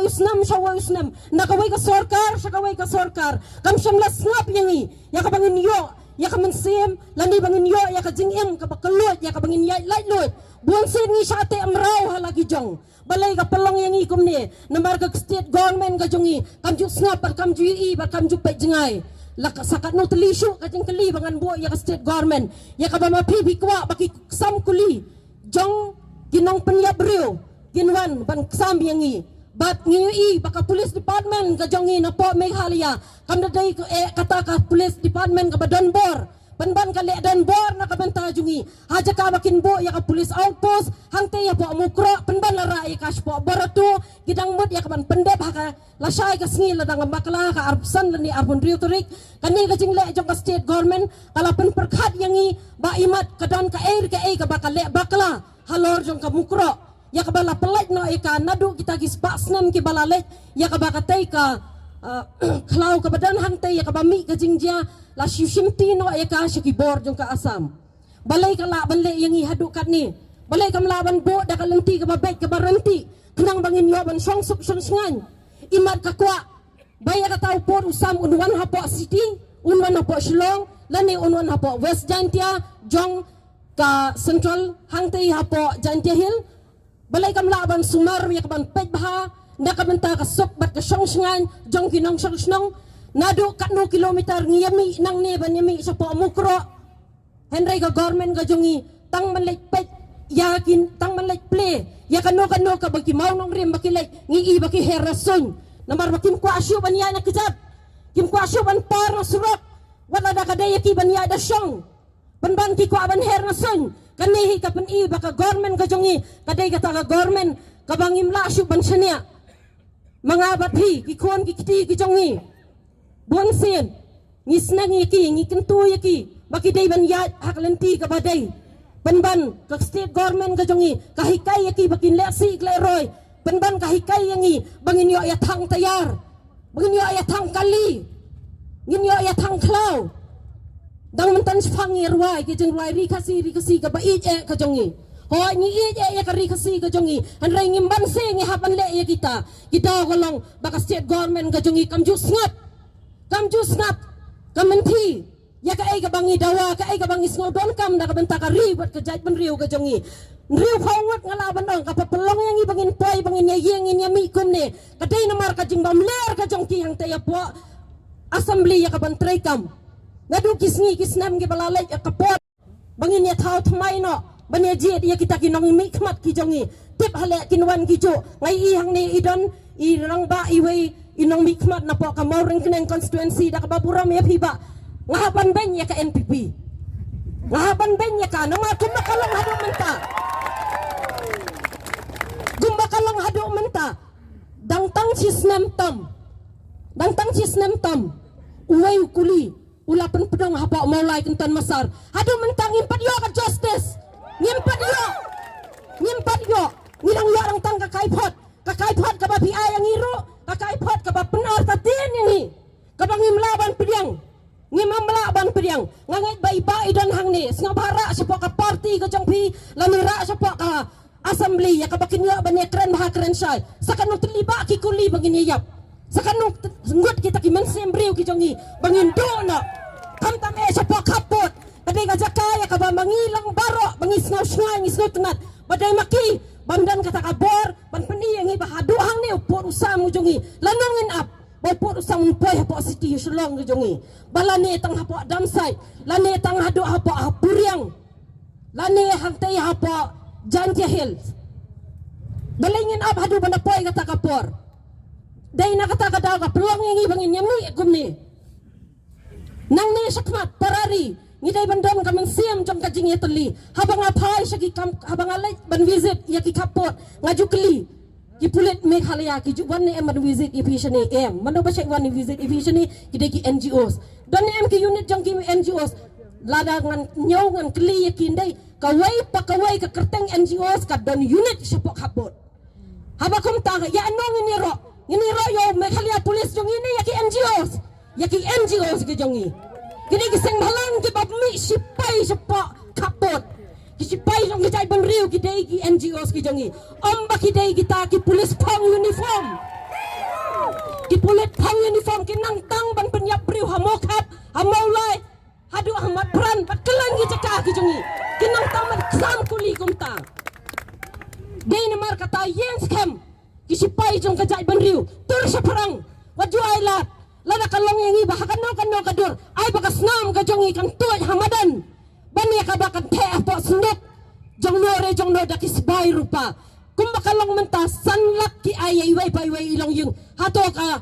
syawayusnam nakaway ka sorkar kam syamla snap yangi ya ka bangin yo ya ka mensim lani bangin yo ya ka jingim ka bakalot ya ka bangin ya light buang sin ni syate amrau halagi jong balai ka pelong yangi kumne nambar ka state government ka jongi kam ju snap kam ju kam ju pe jengai lak sakat no telisyu ka jing keli bangan bo ya ka state government ya ka bama pibi kwa baki sam kuli jong ginong penyap riu ginwan ban sam yangi bat ngiui baka police department ka jongi na po Meghalaya kam dadai kata ka police department ka Donbor ban ka le Donbor na ka banta jungi haja ka bakin bo ya ka police outpost hangte ya po mukro ban la rai ka po boratu gidang mut ya ka ban pendep ha lasai ka sngi la dang bakla ka arpsan ni arbon riotorik kani ka jing le jong ka state government kala pen perkhat yangi ba imat ka don ka air ka bakal le bakla halor jong ka mukro ya ka bala pelaj no ika nadu kita gis pasnam ki bala le ya ka bakatai ka kalau ka badan hangte ya ka bami ka jingjia la shimti no ika shiki bor jong ka asam balai ka la banle yangi hadu kat ni balai ka melaban bo da ka lenti ka babek ka baranti kenang bangin yo ban song suk sengan imat ka kwa baya ka tau por usam unwan hapo city unwan hapo Shillong lani unwan hapo West Jantia jong ka central hangte hapo Jantia Hill balai kam laban sumar ya kaban pejbha nakabenta ka sok bat ka songsengan jong kinong songsenong nadu kat no kilometer ngiyami nang ne ban yami sa po mukro henry ka government ka jongi tang manlek pej yakin tang manlek play ya kano ka bagi mau nong rim baki like ngi baki herason namar bakim ko asyo ban ya na kejap kim ko asyo ban par surok wala da kadaya ki ban ya da song ban ki ko aban herason kanihi ka pen baka government ka jongi kadai kata ka government ka bangim la syu ban sania mga bathi ki kon ki kiti ki jongi buang sen ngi snang ngi kentu yaki baki dai ban ya hak lenti ka badai ban ka state government ka jongi kahikai yaki baki lesi kleroy ban kahikai yangi bangin yo ya thang tayar bangin yo ya thang kali ngin yo ya thang klau dang mentan spangi ruai ke jeng ruai rikasi ka ba ka jongi ho ni ya ka rikasi ka jongi han rai ngim ban se ngi hapan le ya kita golong baka state government ka jongi kam ju snap kam menti ya ka bangi dawa ka bangi snodon kam da ka benta ka ri buat ka jaj ban riu ka jongi riu khawat ngalaban dong ka papelong yang ibangin poi bangin ya yeng mi kum ne ka dai namar ka jing bam ler ka jong ki hang te ya po assembly ya ka ban trai kam ngadu kisnam ke balalai ya kapot bangin ya thau thmai no bania jet ya kita kinong mi khmat ki jongi tip hale kinwan ki jo ngai i hang ni idon i rang ba i wei inong mi khmat na po ka mau reng keneng constituency da ka baburam ya phiba ngahapan ben ya ka NPP ngahapan ben ya ka nama kumbakalong hadu menta dang tang cisnam tam uwai kuli ulapan pedong hapa maulai kentan masar hadu mentang impat yo ka justice ngimpat yo ngilang yo orang tang ka kaipot ka ba PI yang iru ka kaipot ka ba penar tatin yang ni ka bang imlaban pediang ngimamlaban pediang ngangait bai dan hang ni ngabara sepo ka party ka jongpi lamira sepo ka assembly ya ka bakin yo ban keren bah keren syai sakan terlibat ki kuli bangin yap sakan ngut kita ki mensembriu ki jongi bangin do na kam tam sepo kapot badai ka jakaya ka ba mangilang baro bangis ngaw tenat badai maki bandan kata kabor ban peni yang iba hadu hang ni upur usam jongi lanongin up upur usam poi hapo city Shillong jongi balane tang hapo damsai lane tang hadu hapo hapuriang lane hang tei hapo Jantia Hill balingin up hadu banda poi kata kapor dai na kata daw ka peluang yang ibangin yami gumni nang ni sakmat parari ngidai bandam kamang siam jong kajing ya teli habang apai syaki kam habang alai ban visit ya ki kapot ngaju keli ki pulit Meghalaya ki juban ni em ban visit efficiently em mano ba syek wan visit efficiently kidai ki NGOs dan em ki unit jong ki NGOs lada ngan nyau ngan keli ya ki ndai kawai ka kerteng NGOs ka don unit syapok kapot habakum ta ya anong ini ro yo Meghalaya police jong ini ya ki NGOs ki jongi kini kiseng malang ki babmi sipai sepak kapot ki sipai jong kita ban riu ki dai ki NGOs ki jongi amba ki dai kita ki police pang uniform Kipulit pang uniform kinang tang ban penyap priu hamokap hamaulai hadu ahmad pran bat kelangi cekah kijongi kinang tang man sam kuli kumta Dene mar kata yens kem kisipai jong kajai ban riu tur sa perang waju ailat lada kalong yang iba hakano kano kadur ai bakas nam kajongi kan tuai hamadan bani kabakan te apa sendok jong no dakis bai rupa kumba kalong menta sanlak ki ai wai bai wai ilong yung hato ka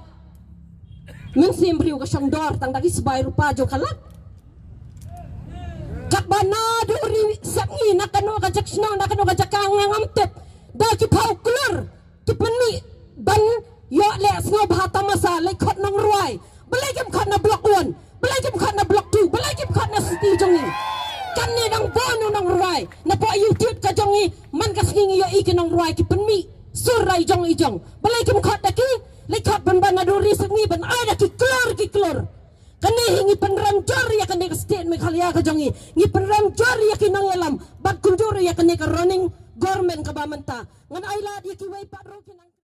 mensim riu ka syang dor tang dakis bai rupa jong kalat kat bana duri sangi nakano ka jaksna nakano ka jakang ngamtep daki pau klur ki penmi ban yo le snow bahata masa le khot nang ruai belai kem khot na blok 1 belai kem khot na blok 2 belai kem khot na city jongi kan ni nang bonu nang ruai na po youtube ka jongi man ka singi yo ikin nang ruai ki penmi surai jong ijong belai kem khot daki le khot ban ban na duri sengi ban ada ki klur kani hingi penram jor ya kani ka state me khalia ka jongi ngi penram jor ya ki nang elam bat kunjur ya kani ka running government ka bamanta ngan aila di ki wai pat ro ki nang